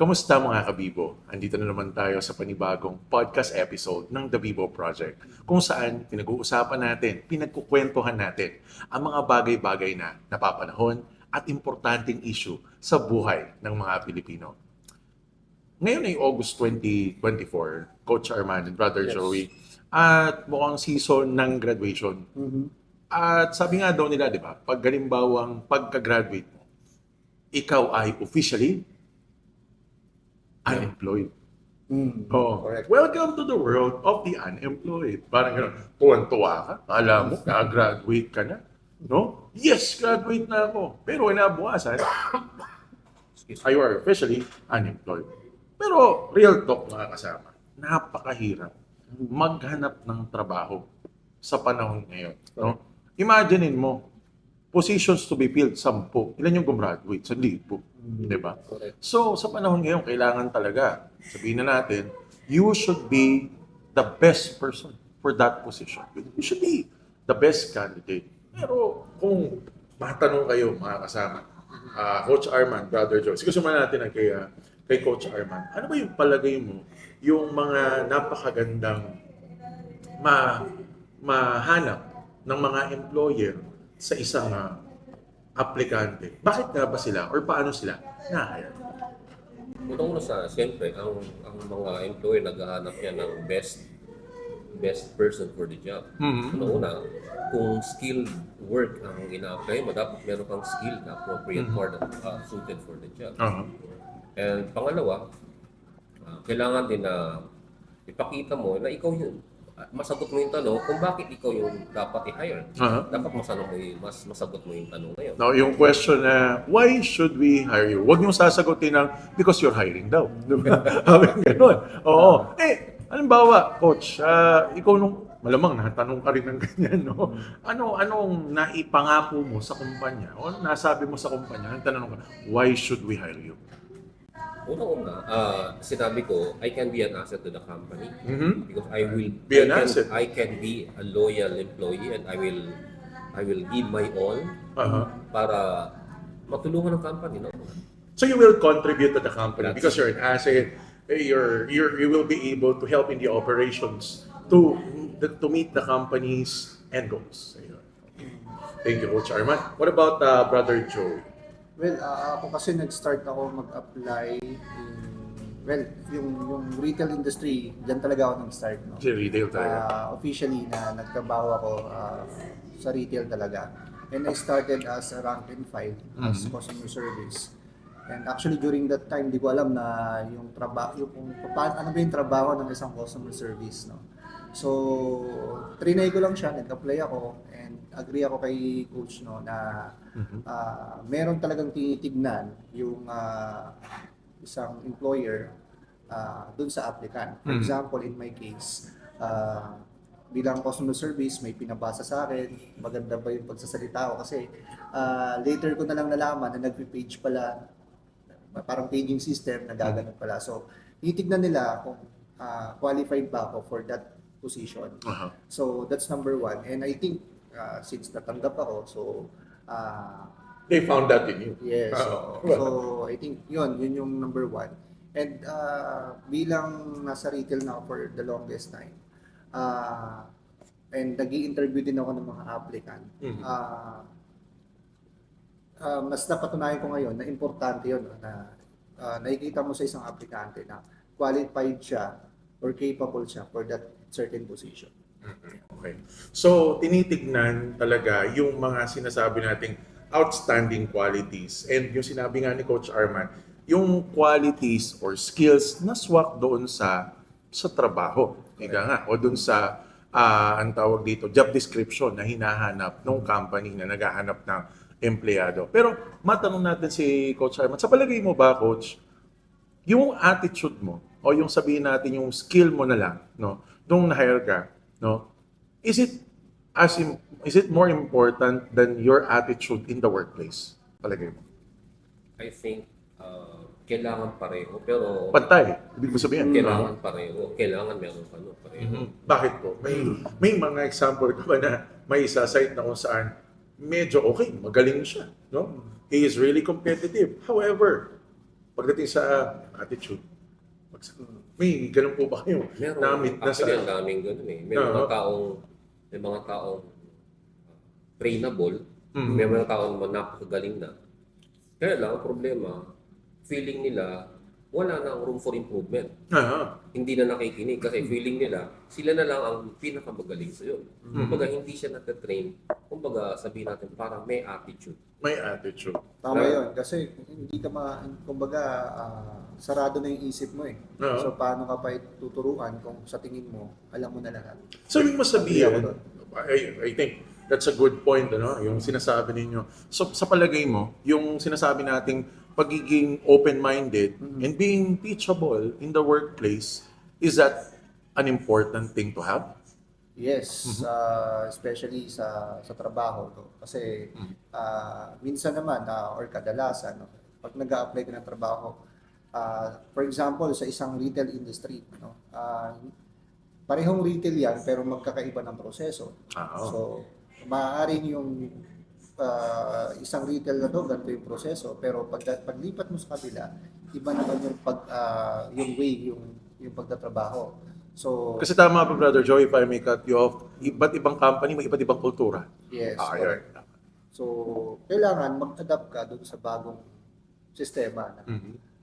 Kamusta mga kabibo? Andito na naman tayo sa panibagong podcast episode ng The Bibo Project kung saan pinag-uusapan natin, pinagkukwentuhan natin ang mga bagay-bagay na napapanahon at importanteng issue sa buhay ng mga Pilipino. Ngayon ay August 2024, Coach Arman and Brother Yes. Joey, at mukhang season ng graduation. At sabi nga daw nila, di ba, pag halimbawang pagka-graduate mo, ikaw ay officially unemployed. Oh, Correct. welcome to the world of the unemployed. Parang gano'n, tuwan-tuwa ka. Alam mo, graduate ka na. No? Yes, graduate na ako. Pero inabukasan, you are officially unemployed. Pero real talk mga kasama, napakahirap maghanap ng trabaho sa panahon ngayon. No? Imaginein mo, positions to be filled, 10. Ilan yung gumraduate? 1,000. Diba? Correct. So, sa panahon ngayon, kailangan talaga, sabihin na natin, you should be the best person for that position. You should be the best candidate. Pero kung matanong kayo, mga kasama, Coach Arman, Brother Joe, siguro sumahan natin ang kay Coach Arman. Ano ba yung palagay mo, yung mga napakagandang mahanap ng mga employer sa isang aplikante? Bakit nga ba sila or paano sila na-hire? Unang-una siyempre, ang mga employer naghahanap yan ng best person for the job. Unang-una, kung skilled work ang ina-apply mo, dapat meron kang skill na appropriate for the, suited for the job. And pangalawa, kailangan din na ipakita mo na ikaw yun. Masagot mo yung tanong kung bakit ikaw yung dapat i-hire. Dapat masagot mo yung tanong na yun. Now, yung question na, why should we hire you? Huwag niyong sasagutin ng, because you're hiring daw. Habang ganun. Oo. Halimbawa, Coach, ikaw nung, malamang natanong ka rin ng ganyan, no? Anong naipangako mo sa kumpanya? O nasabi mo sa kumpanya? Ang tanong ka, why should we hire you? Unang-una, sinabi ko, I can be an asset to the company because I will Be an asset. I can be a loyal employee and I will give my all para matulungan ng company, no? So you will contribute to the company That's because you're an asset. You will be able to help in the operations to meet the company's end goals. Ayun. Thank you, Coach Arman. What about Brother Joe? Well, ako kasi nag-start ako mag-apply yung retail industry, diyan talaga ako nag-start. No? Kasi retail talaga. Officially na nagtrabaho ako sa retail talaga. And I started as a rank and file as customer service. And actually during that time, di ko alam na yung trabaho, ano ba yung trabaho ng isang customer service. No? So, trinay ko lang siya, nag-apply ako, and agree ako kay Coach no, na meron talagang tinitignan yung isang employer dun sa applicant. For example, in my case, bilang customer service, may pinabasa sa akin, maganda ba yung pagsasalita ko kasi later ko na lang nalaman na nag-page pala, parang paging system na gaganon pala. So, tinitignan nila kung qualified ba ako for that position. So, that's number one. And I think, since natanggap ako, so, They found that in you. yes. So, I think yun yung number one. And bilang nasa retail na ako for the longest time, and nag-i-interview din ako ng mga applicant, mas napatunayan ko ngayon na importante yun, na nakikita mo sa isang aplikante na qualified siya or capable siya for that certain position. Okay. So, tinitignan talaga yung mga sinasabi nating outstanding qualities. And yung sinabi nga ni Coach Arman, yung qualities or skills na swak doon sa trabaho. Ika nga. O doon sa, ang tawag dito, job description na hinahanap ng company na naghahanap ng empleyado. Pero matanong natin si Coach Arman, sa palagay mo ba, Coach, yung attitude mo o yung sabihin natin yung skill mo na lang, no, nung na-hire ka, no, is it more important than your attitude in the workplace? Palagay mo? I think kailangan pareho, pero Pantay, ibig mo sabihin. kailangan pareho. Kailangan meron ka pareho. Bakit po? May mga example ka ba na may isa site na kung saan medyo okay, magaling siya, no? He is really competitive. However, pagdating sa attitude, may ganun po ba kayo? Meron. Na-meet na sa... Actually, ang daming ganun eh. May mga taong trainable, may mga taong napakagaling na. Kaya lang, ang problema, feeling nila, wala nang room for improvement. Hindi na nakikinig kasi feeling nila, sila na lang ang pinakamagaling sa yun. Kumbaga, hindi siya natatrain. Kumbaga, sabihin natin, parang may attitude. May attitude. Tama yun. Kasi hindi ka kumbaga, sarado na yung isip mo eh. Oo. So, paano ka pa tuturuan kung sa tingin mo, alam mo na lahat. So, ibig mo sabihin, Agree ako doon. I think that's a good point, ano? Yung sinasabi ninyo. So, sa palagay mo, yung sinasabi nating pagiging open-minded and being teachable in the workplace, is that an important thing to have? Yes, especially sa trabaho to. Kasi minsan naman or kadalasan no, pag nag-a-apply ka ng trabaho, for example sa isang retail industry, no, parehong retail yan pero magkakaiba ng proseso. So maaaring yung isang retail na to ganito yung proseso pero paglipat mo sa kabila, iba naman yung yung way yung pagtatrabaho. So Kasi tama pa, Brother Joey, if I may cut you off, iba't ibang company, may iba't ibang kultura. yes, Yun. correct. So, kailangan mag-adapt ka doon sa bagong sistema na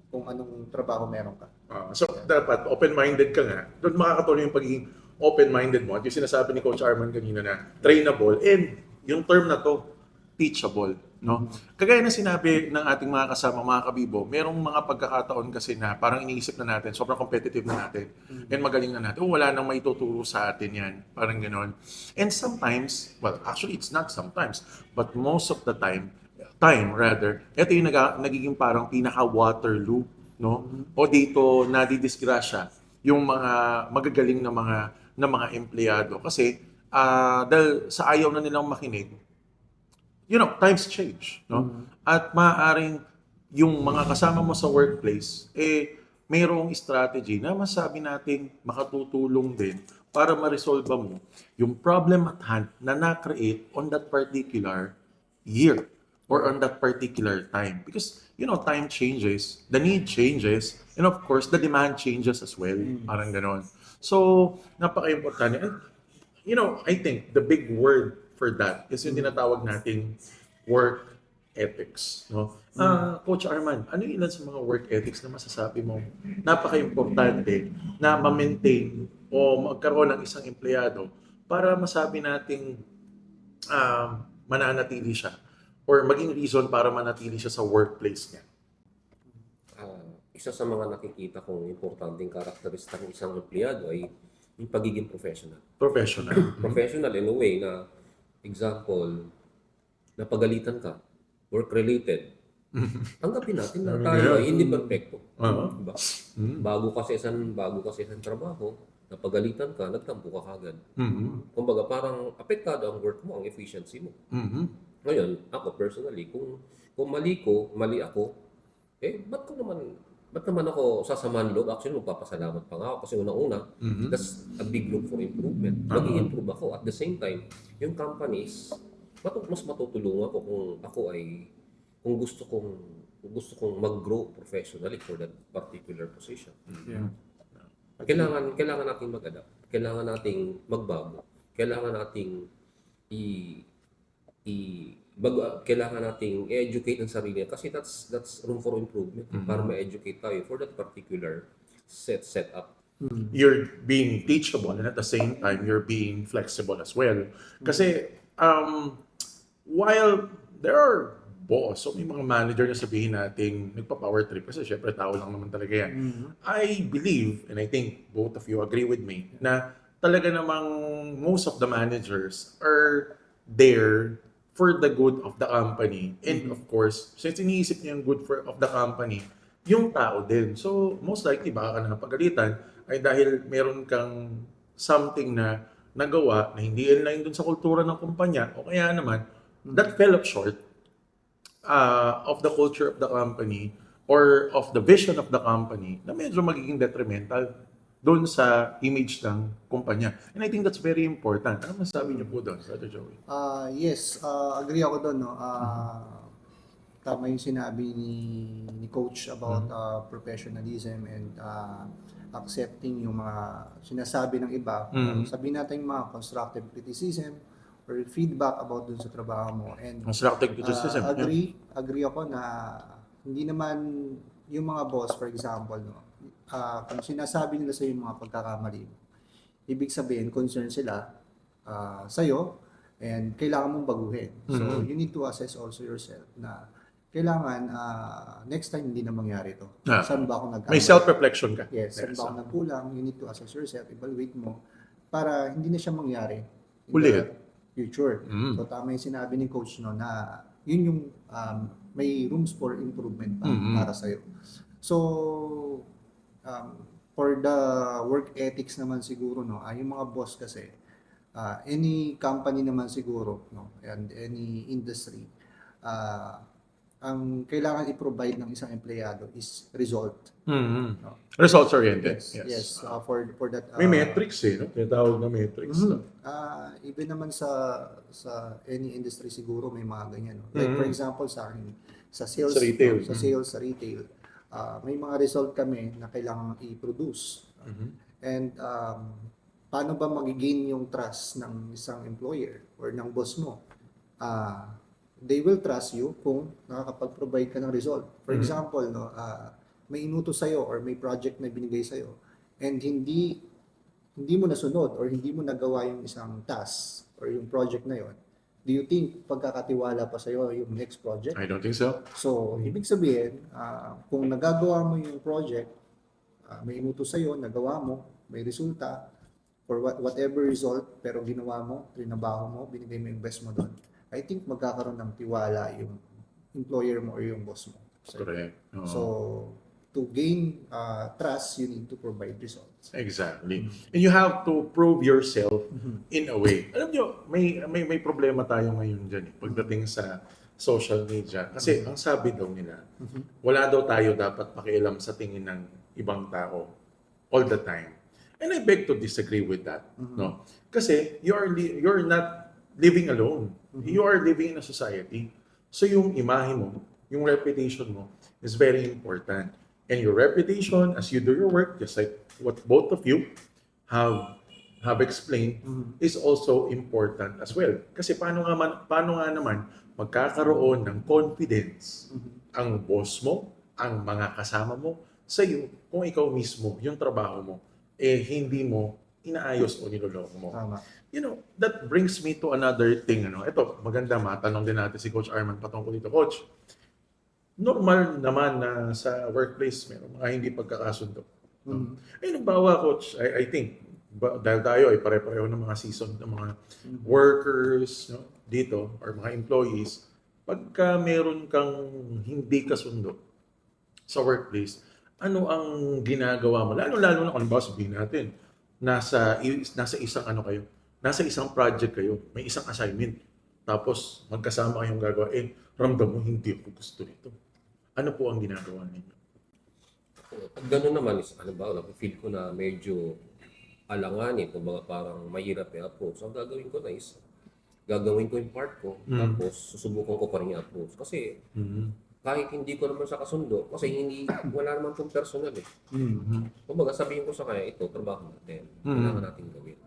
kung anong trabaho meron ka. So, dapat open-minded ka nga. Doon makakatuloy yung pagiging open-minded mo. At yung sinasabi ni Coach Arman kanina na trainable and yung term na to, teachable. No? Kagaya na sinabi ng ating mga kasama, mga kabibo, merong mga pagkakataon kasi na parang iniisip na natin, sobrang competitive na natin, and magaling na natin, wala nang may tuturo sa atin yan. Parang gano'n. And sometimes, well, actually it's not sometimes, but most of the time rather, ito yung nagiging parang pinaka-Waterloo, no? O dito nadidisgrasya yung mga magagaling na mga empleyado kasi dahil sa ayaw na nilang makinig, times change, no? At maaaring yung mga kasama mo sa workplace, mayroong strategy na masabi natin makatutulong din para ma-resolve mo yung problem at hand na na-create on that particular year or on that particular time. Because, time changes, the need changes, and of course, the demand changes as well. Parang ganon. So, napaka-importante. And, I think the big word for that is yung tinatawag nating work ethics. No? Coach Arman, ano yung ilan sa mga work ethics na masasabi mo napaka-importante na ma-maintain o magkaroon ng isang empleyado para masabi nating mananatili siya or maging reason para manatili siya sa workplace niya? Isa sa mga nakikita kong importanteng karakteristik ng isang empleyado ay yung pagiging professional. Professional in a way na, example, napagalitan ka, work-related, tanggapin natin na tayo ay hindi perfecto. Diba? Bago ka sa isang trabaho, napagalitan ka, nagtampo ka kagad. Kumbaga parang apektado ang work mo, ang efficiency mo. Ngayon, ako personally, kung mali ako, ba't naman ako sasamaan loob? Actually, magpapasalamat pa nga ako kasi unang-una, that's a big look for improvement. Mag-i-improve ako. At the same time, yung companies, mas matutulungan ako kung gusto kong mag-grow professionally for that particular position. Kailangan nating mag-adapt. Kailangan nating magbago. Kailangan nating kailangan nating i-educate ang sarili kasi that's room for improvement para ma-educate tayo for that particular setup. You're being teachable and at the same time you're being flexible as well. Kasi while there are boss, so may mga manager na sabihin natin nagpa-power trip kasi syempre tao lang naman talaga yan. I believe, and I think both of you agree with me, na talaga namang most of the managers are there for the good of the company. And of course, since iniisip niya yung good of the company, yung tao din. So, most likely, baka ka na napagalitan ay dahil meron kang something na nagawa na hindi in-line dun sa kultura ng kumpanya o kaya naman, that fell up short of the culture of the company or of the vision of the company na medyo magiging detrimental doon sa image ng kumpanya. And I think that's very important. Ano masasabi niyo po doon, Brother Joey? Yes, agree ako doon. No? tama yung sinabi ni Coach about professionalism and accepting yung mga sinasabi ng iba. Sabihin natin yung mga constructive criticism or feedback about dun sa trabaho mo. And Constructive criticism. agree ako na hindi naman yung mga boss, for example, no, kung sinasabi nila sa yung mga pagkakamali mo, ibig sabihin, concern sila sa'yo and kailangan mong baguhin. So, you need to assess also yourself na kailangan next time hindi na mangyari to. Saan ba ako nagkamali? May self-reflection ka. Yes, saan ba ako nagkulang? You need to assess yourself, evaluate mo para hindi na siya mangyari in Ulit. the future. So, tama yung sinabi ni Coach no, na yun yung may rooms for improvement pa para sa'yo. So, for the work ethics naman siguro, no, yung mga boss kasi, any company naman siguro, no, and any industry, ang kailangan i-provide ng isang empleyado is result. No? Results-oriented. Yes. For that. May metrics no? Tinatawag na metrics. No? Even naman sa any industry siguro may mga ganyan. No? Like for example sa akin, sa sales, Sa retail. sa retail, may mga result kami na kailangan i-produce. And paano ba magigain yung trust ng isang employer or ng boss mo? They will trust you kung nakakapag-provide ka ng result. For example, no, may inutos sa'yo or may project na binigay sa'yo and hindi mo nasunod or hindi mo nagawa yung isang task or yung project na yon, do you think pagkakatiwala pa sa'yo yung next project? I don't think so. So, ibig sabihin, kung nagagawa mo yung project, may inutos sa'yo, nagawa mo, may resulta, or whatever result, pero ginawa mo, trinabaho mo, binigay mo yung best mo doon, I think magkakaroon ng tiwala yung employer mo or yung boss mo. Correct. Oo. So, to gain trust, you need to provide results. Exactly. And you have to prove yourself in a way. Alam nyo, may problema tayo ngayon dyan pagdating sa social media. Kasi ang sabi daw nila, wala daw tayo dapat pakialam sa tingin ng ibang tao all the time. And I beg to disagree with that. No? Kasi you're not living alone. You are living in a society. So yung imahe mo, yung reputation mo is very important. And your reputation as you do your work, just like what both of you have explained, is also important as well. Kasi paano nga naman magkakaroon ng confidence ang boss mo, ang mga kasama mo sa iyo kung ikaw mismo, yung trabaho mo, hindi mo inaayos o niloloko mo. Tama. You know, that brings me to another thing. Ito, maganda, matanong din natin si Coach Arman patungkol dito. Coach, normal naman na sa workplace meron mga hindi pagkakasundo. Nagbawa, Coach, I think, dahil tayo ay pare-pareho ng mga season ng mga workers dito or mga employees, pagka meron kang hindi kasundo sa workplace, ano ang ginagawa mo? Lalo-lalo na kung sabihin natin, nasa isang nasa isang project kayo, may isang assignment, tapos magkasama kayong gagawa, ramdam mo, hindi ako gusto nito. Ano po ang ginagawa ninyo? Pag gano'n naman, feel ko na medyo alanganin, kumbaga parang mahirap i-approach. Ang gagawin ko na is, gagawin ko yung part ko, tapos susubukan ko pa rin i-approach. Kasi kahit hindi ko naman sa kasundo, kasi wala naman itong personal Kumbaga sabihin ko sa kanya, ito, trabaho natin. Kailangan natin gawin.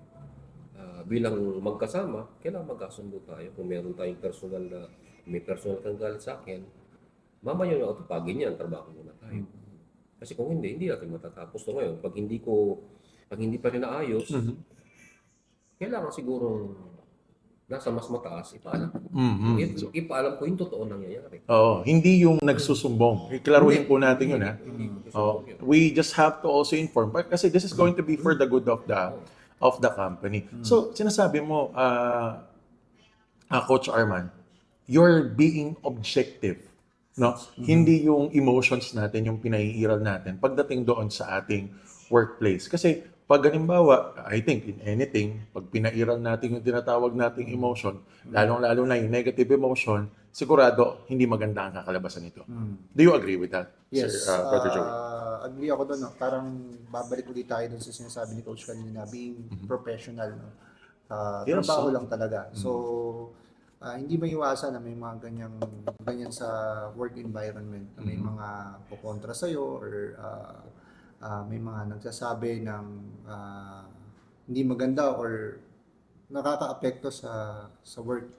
Bilang magkasama, kailangan magkasundo tayo. Kung meron tayong personal na, may personal kang galit sa akin, mamaya yung autopagin yan, trabaho muna tayo. Kasi kung hindi natin matatapos to ngayon. Pag hindi pa rin naayos, kailangan siguro nasa mas mataas, ipaalam. Ipaalam ko yung totoo nangyayari. Oo, hindi yung nagsusumbong. Iklaruhin po natin yun, ha? We just have to also inform. Kasi this is going to be for the good of the company. So, sinasabi mo, Coach Arman, you're being objective. No? Hindi yung emotions natin, yung pinaiiral natin pagdating doon sa ating workplace. Kasi pag halimbawa, I think in anything, pag pinairal natin yung tinatawag nating emotion, lalong-lalo na yung negative emotion, sigurado hindi maganda ang kakalabasan nito. Do you agree with that, Yes, Sir Brother Joey? agree ako doon. No? Parang babalik ulit tayo doon sa sinasabi ni Coach kanina, being professional. No? Yes, Trabaho so- lang talaga. So, hindi maiwasan na may mga ganyan sa work environment. Na may mga kukontra sa'yo or may mga nagsasabi ng hindi maganda or nakakaapekto sa work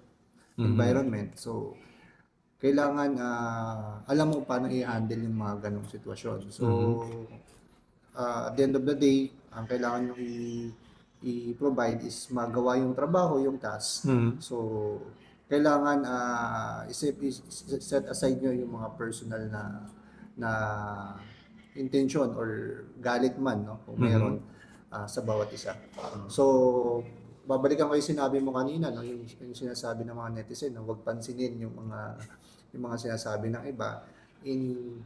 environment. So, kailangan alam mo paano i-handle yung mga ganong sitwasyon. So, at the end of the day, ang kailangan nyo i-provide is magawa yung trabaho, yung task. So, kailangan set aside nyo yung mga personal na intention or galit man, no, kung meron sa bawat isa. So, babalikan ko yung sinabi mo kanina, no, yung sinasabi ng mga netizen, no, huwag pansinin yung mga sinasabi ng iba. In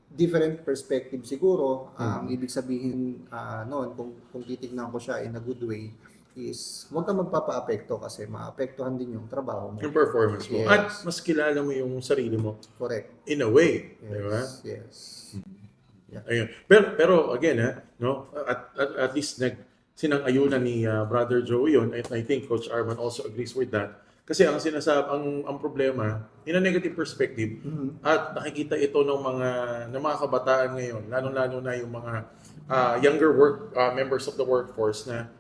different perspective siguro, ang ibig sabihin noon, kung titignan ko siya in a good way, is huwag kang magpapa-apekto kasi maapektuhan din yung trabaho mo. Yung performance mo. Yes. At mas kilala mo yung sarili mo Correct. in a way. Di ba? Yes. Ayun. Pero again, no, at least sinang-ayunan ni Brother Joey yun. I think Coach Arman also agrees with that. Kasi ang ang problema, in a negative perspective, at nakikita ito ng mga kabataan ngayon, lalo-lalo na yung mga younger members of the workforce na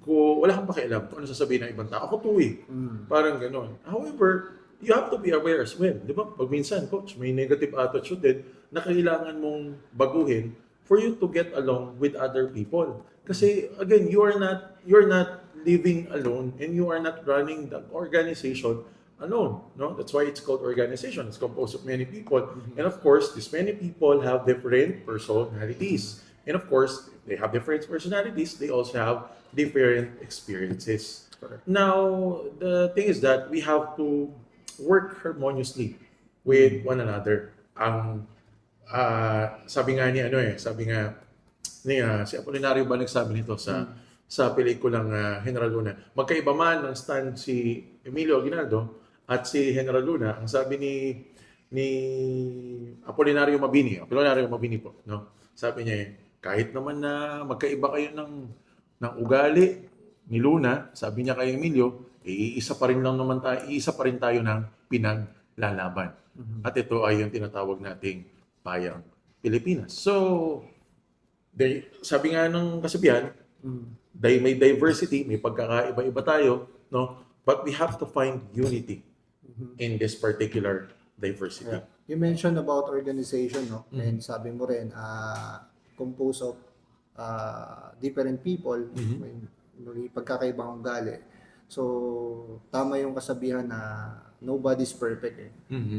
wala kang pakialam kung ano sasabihin ng ibang tao. Ako to eh. Parang ganon. However, you have to be aware as well. Di ba? Pag minsan, coach, may negative attitude din na kailangan mong baguhin for you to get along with other people. Kasi, again, you're not living alone and you are not running the organization alone. No? That's why it's called organization. It's composed of many people. And of course, these many people have different personalities. And of course, they have different personalities. They also have different experiences. Now, the thing is that we have to work harmoniously with one another. Sabi nga si Apolinario ba nagsabi nito sa pelikulang General Luna. Magkaiba man ng stand si Emilio Aguinaldo at si General Luna. Ang sabi ni Apolinario Mabini po, no? Sabi niya, kahit naman na magkaiba kayo ng ugali ni Luna, sabi niya kay Emilio, iisa pa rin tayo ng pinaglalaban. At ito ay yung tinatawag nating bayang Pilipinas. So, sabi nga ng kasabihan, may diversity, may pagkakaiba-iba tayo, no? But we have to find unity in this particular diversity. Yeah. You mentioned about organization, no? And sabi mo rin, composed of different people, may pagkakaibang ugali. So, tama yung kasabihan na nobody's perfect.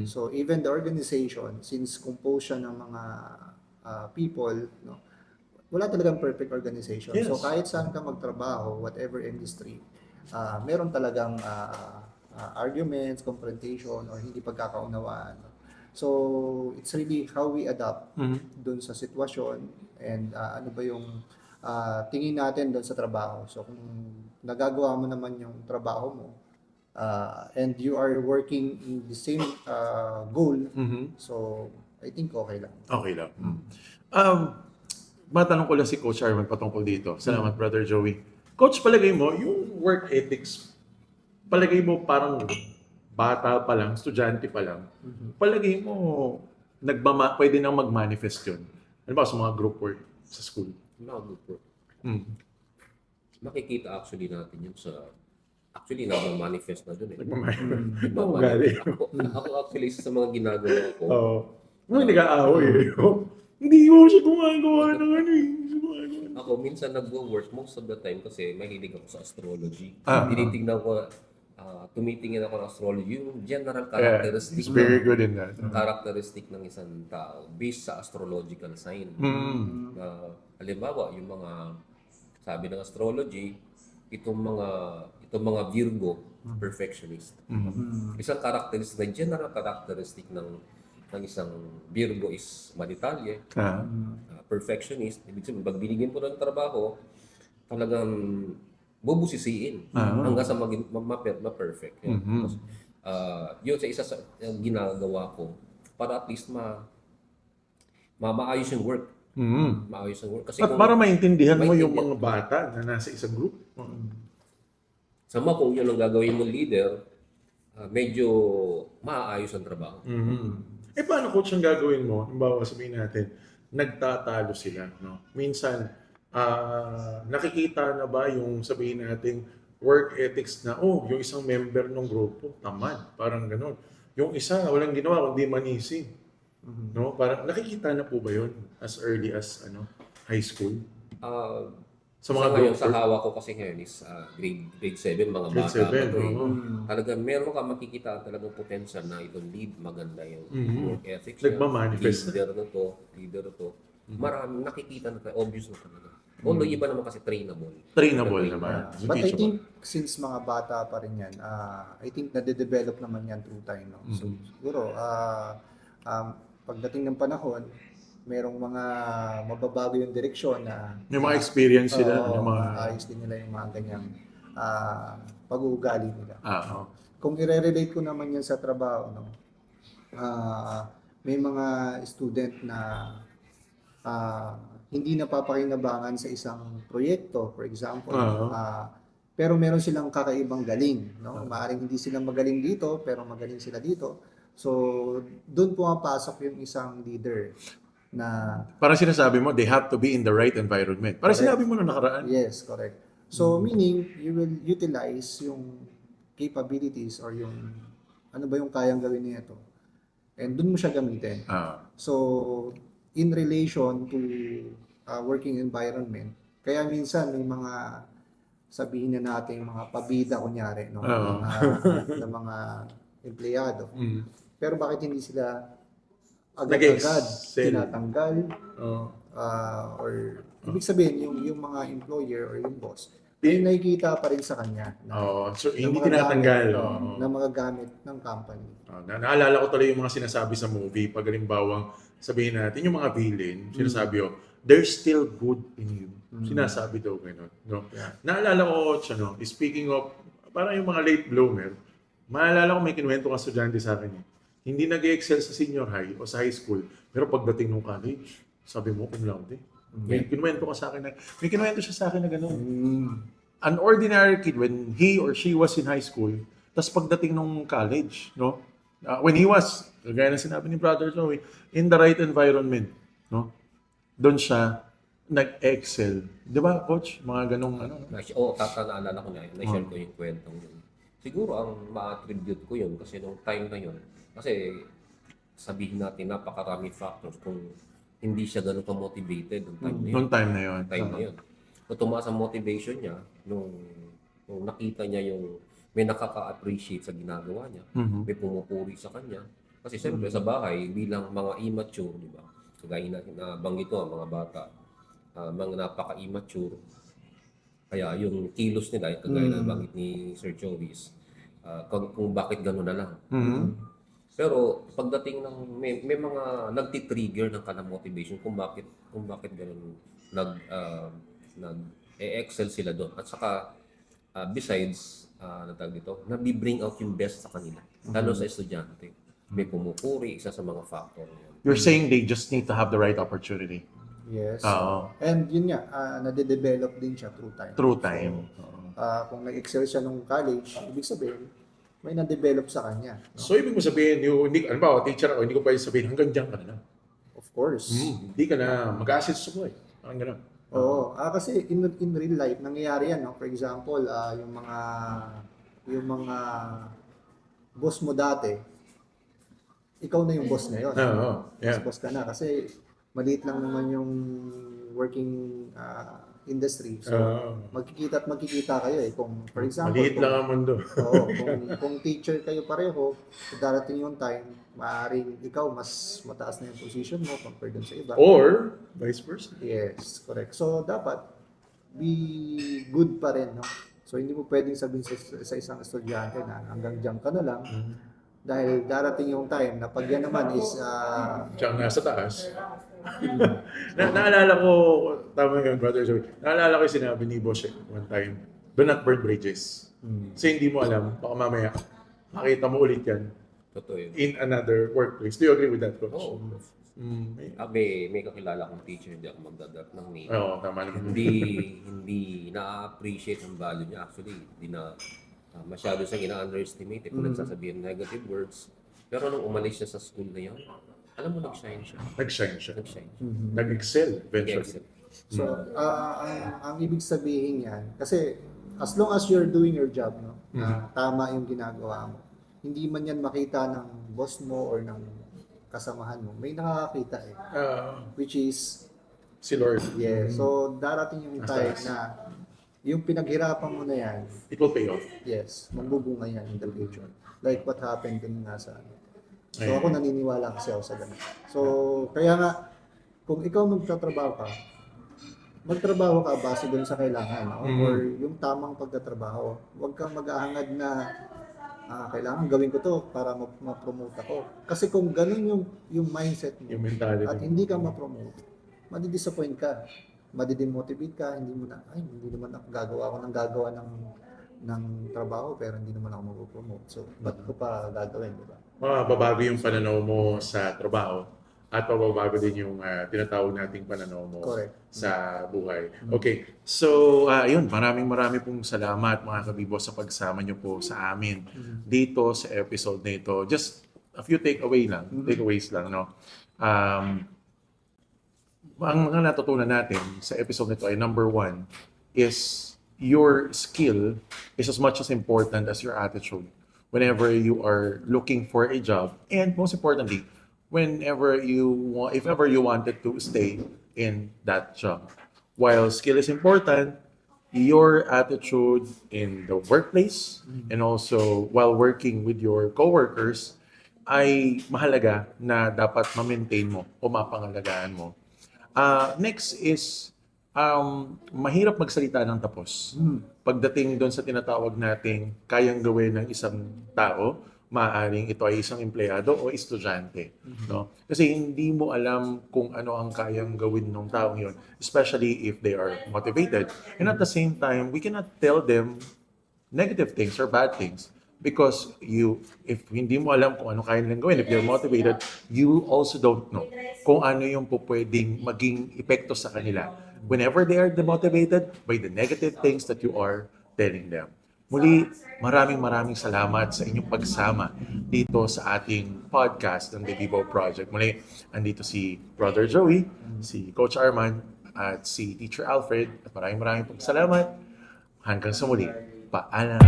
So, even the organization, since composed siya ng mga people, no, wala talagang perfect organization. Yes. So, kahit saan ka magtrabaho, whatever industry, meron talagang arguments, confrontation, or hindi pagkakaunawaan. So, it's really how we adapt dun sa sitwasyon and ano ba yung tingin natin dun sa trabaho. So, kung nagagawa mo naman yung trabaho mo and you are working in the same goal, so, I think okay lang. Okay lang. Matanong ko lang si Coach Arman patungkol dito. Salamat, Brother Joey. Coach, palagay mo, yung work ethics, palagay mo parang bata pa lang, estudyante pa lang, palagay mo, pwede nang mag-manifest yun? Ano ba sa mga group work sa school? Makikita actually natin yun actually nag-manifest na dun eh. Ako actually isa sa mga ginagawa ko. May nag-aaway eh. Hindi ko siya gumagawa ng ano eh. Ako minsan nag-work most of the time kasi mahilig ako sa astrology. Tinitingnan ko, tumitingin ako ng astrology, yung general characteristic. It's very good in that. Characteristic ng isang tao based sa astrological sign. Halimbawa, yung mga sabi ng astrology, itong mga Virgo, perfectionist. Isang characteristic, general characteristic ng isang Virgo is manitalye, perfectionist. Ibig sabihin, pag binigyan po ng trabaho, talagang bubusisiin hanggang sa ma-perfect. Yun sa isa sa ginagawa ko para at least maayos yung work. Maayos yung work. Kasi At para maintindihan mo yung mga bata na nasa isang group. Sama kung yun ang gagawin mo leader, medyo maayos ang trabaho. Eh paano coach ang gagawin mo? Halimbawa sabihin natin, nagtatalo sila, no? Minsan, nakikita na ba yung sabihin natin work ethics na, oh, yung isang member ng grupo, tamad, parang ganun. Yung isa, walang ginawa, kundi manising. No? Parang nakikita na po ba yun as early as high school? Ah, Sa sa mga ngayon, group sa work? hawak ko kasi ngayon is grade 7, mga Grade bata 7, pa to eh. oo. Talagang meron ka makikita talagang potential na itong lead, maganda yung work ethics Nagmamanifest. leader na to. Marami nakikita na tayo, obvious na talaga. Although iba naman kasi trainable. Trainable naman. But I Teachable. think since mga bata pa rin yan, I think nade-develop naman yan through time. No? So siguro, pagdating ng panahon, merong mga mababago yung direksyon na May mga experience sila. oo, yung mga, maayos din nila yung mga ganyang pag-uugali nila. oo. Kung i-relate ko naman yan sa trabaho, no? May mga student na hindi napapakinabangan sa isang proyekto, for example. Oo. Pero meron silang kakaibang galing. No? Maaaring hindi sila magaling dito, pero magaling sila dito. So, doon pumapasok yung isang leader na Parang sinasabi mo, they have to be in the right environment. Parang Correct. sinabi mo na nakaraan. yes, correct. So, meaning, you will utilize yung capabilities or yung ano ba yung kayang gawin niya ito. And doon mo siya gamitin. So, in relation to working environment, kaya minsan may mga sabihin na natin mga pabida kunyari no Oo. ng mga empleyado. Pero bakit hindi sila Nag-excel. agad-agad tinatanggal Oo. or ibig sabihin yung mga employer or yung boss may nakikita pa rin sa kanya Oo. So, na hindi mga tinatanggal. gamit, Oo. na mga gamit ng company. Naalala ko tuloy yung mga sinasabi sa movie. Pag halimbawang sabihin natin, yung mga villain, sinasabi there's still good in you. Sinasabi daw gano'n. No? Yeah. Naalala ko, speaking of, parang yung mga late bloomer, maalala ko may kinuwento ka estudyante sa akin. Hindi nag-excel sa senior high o sa high school, pero pagdating ng college, sabi mo, cum laude. May kinuwento ka sa akin may kinuwento siya sa akin na gano'n. An ordinary kid when he or she was in high school, tas pagdating nung college, no? When he was, gaya na sinabi ni Brother Joey, in the right environment, no? Doon siya nag-excel. Di ba, coach? Mga ganong ano. Naalala ko na yun. Na-share ko yung kwentong yun. Siguro ang ma-attribute ko yun kasi nung time na yun, kasi sabihin natin napakarami factors kung hindi siya ganun ka-motivated nung time na yun. Noong time na yun. So, tumaas ang motivation niya nung nakita niya yung may nakaka-appreciate sa ginagawa niya, may pumupuri sa kanya. Kasi siyempre sa bahay, bilang mga immature, di ba? Kagaya na banggit ko, mga bata, mga napaka-immature. Kaya yung kilos nila, kagaya na banggit ni Sir Jovis, kung bakit gano'n na lang. Pero pagdating ng may mga nagti-trigger ng kanang motivation kung bakit gano'n nag-excel sila doon. At saka besides natag dito, nabi-bring out yung best sa kanila. Lalo sa estudyante. May pumupuri, isa sa mga factor yun. You're saying they just need to have the right opportunity. Yes. Oo. And yun nga, nade-develop din siya through time. Through time. Kung nag-excel siya nung college, ibig sabihin, may na-develop sa kanya. No? So, ibig mo sabihin, ano ba, teacher ako, hindi ko pwede sabihin, hanggang dyan ka na lang. Of course. Hindi ka na mag-assist sa buhay. Parang gano'n. Oo. Kasi in real life, nangyayari yan. No? For example, yung mga boss mo dati, ikaw na yung boss ngayon. Oo. Yeah. Boss ka na. Kasi maliit lang naman yung working industry. So, magkikita at magkikita kayo eh. Kung, for example, Maliit lang ang mundo. Oo, kung teacher kayo pareho, darating yung time, maaaring ikaw mas mataas na yung position mo compared dun sa iba. Or, vice versa. Yes, correct. So, dapat be good pa rin, no? So, hindi mo pwedeng sabihin sa isang estudyante na hanggang diyan ka na lang. Dahil darating yung time na pag yan naman is Diyan nasa taas. Naalala ko, tama yun, Brother Joey. Naalala ko yung sinabi ni Boss one time, do not burn bridges. Kasi hindi mo alam, baka mamaya, makita mo ulit yan Totoo yun. in another workplace. Do you agree with that, Coach? Oo. May kakilala kong teacher, hindi ako magdadap ng name. Oo, tama naman. hindi na-appreciate ang value niya. Actually, masyado siyang ina-underestimate kung nagsasabihin negative words. Pero nung umalis siya sa school na yun, alam mo, nag-shine siya. Nag-shine siya. Nag-shine. Nag-excel eventually. Nag-excel. So, ang ibig sabihin yan, kasi as long as you're doing your job, no, na tama yung ginagawa mo, hindi man yan makita ng boss mo or ng kasamahan mo, may nakakakita eh. Which is, Si Lord. yeah, so darating yung time na yung pinaghirapan mo na yan, It will pay off. yes, magbubunga yan in the future. Like what happened dun nga sa ano. So Ayun. ako naniniwala kasi ako sa ganun. So, kaya nga, kung ikaw magtrabaho ka base dun sa kailangan, no? Or yung tamang pagtatrabaho. Huwag kang mag-aangad na kailangan gawin ko to para ma-promote ako. Kasi kung ganun yung mindset mo, Yung mentality. at hindi ka ma-promote, madidisappoint ka, madidemotivate ka, hindi naman ako gagawa ng trabaho pero hindi naman ako mag-promote. So, ba't ko pa gagawin, di ba? Babago yung pananaw mo sa trabaho at mababago din yung tinatawag nating pananaw mo Correct. sa buhay. Okay, so ayun, maraming pong salamat mga kabibo sa pagsama nyo po sa amin dito sa episode na ito. Just a few takeaways lang, no? Ang mga natutunan natin sa episode nito ay number 1 is your skill is as much as important as your attitude whenever you are looking for a job, and most importantly, if ever you wanted to stay in that job. While skill is important, your attitude in the workplace and also while working with your coworkers ay mahalaga na dapat ma-maintain mo o mapangalagaan mo. Next is mahirap magsalita ng tapos. Pagdating doon sa tinatawag nating kayang gawin ng isang tao, maaaring ito ay isang empleyado o estudyante, no? Kasi hindi mo alam kung ano ang kayang gawin ng taong yon, especially if they are motivated. And at the same time, we cannot tell them negative things or bad things because if hindi mo alam kung ano kaya nilang gawin, if they're motivated, you also don't know kung ano yung pwedeng maging epekto sa kanila whenever they are demotivated by the negative things that you are telling them. Muli, maraming salamat sa inyong pagsama dito sa ating podcast ng The Vivo Project. Muli, andito si Brother Joey, si Coach Arman, at si Teacher Alfred. At maraming pong salamat. Hanggang sa muli. Paalam.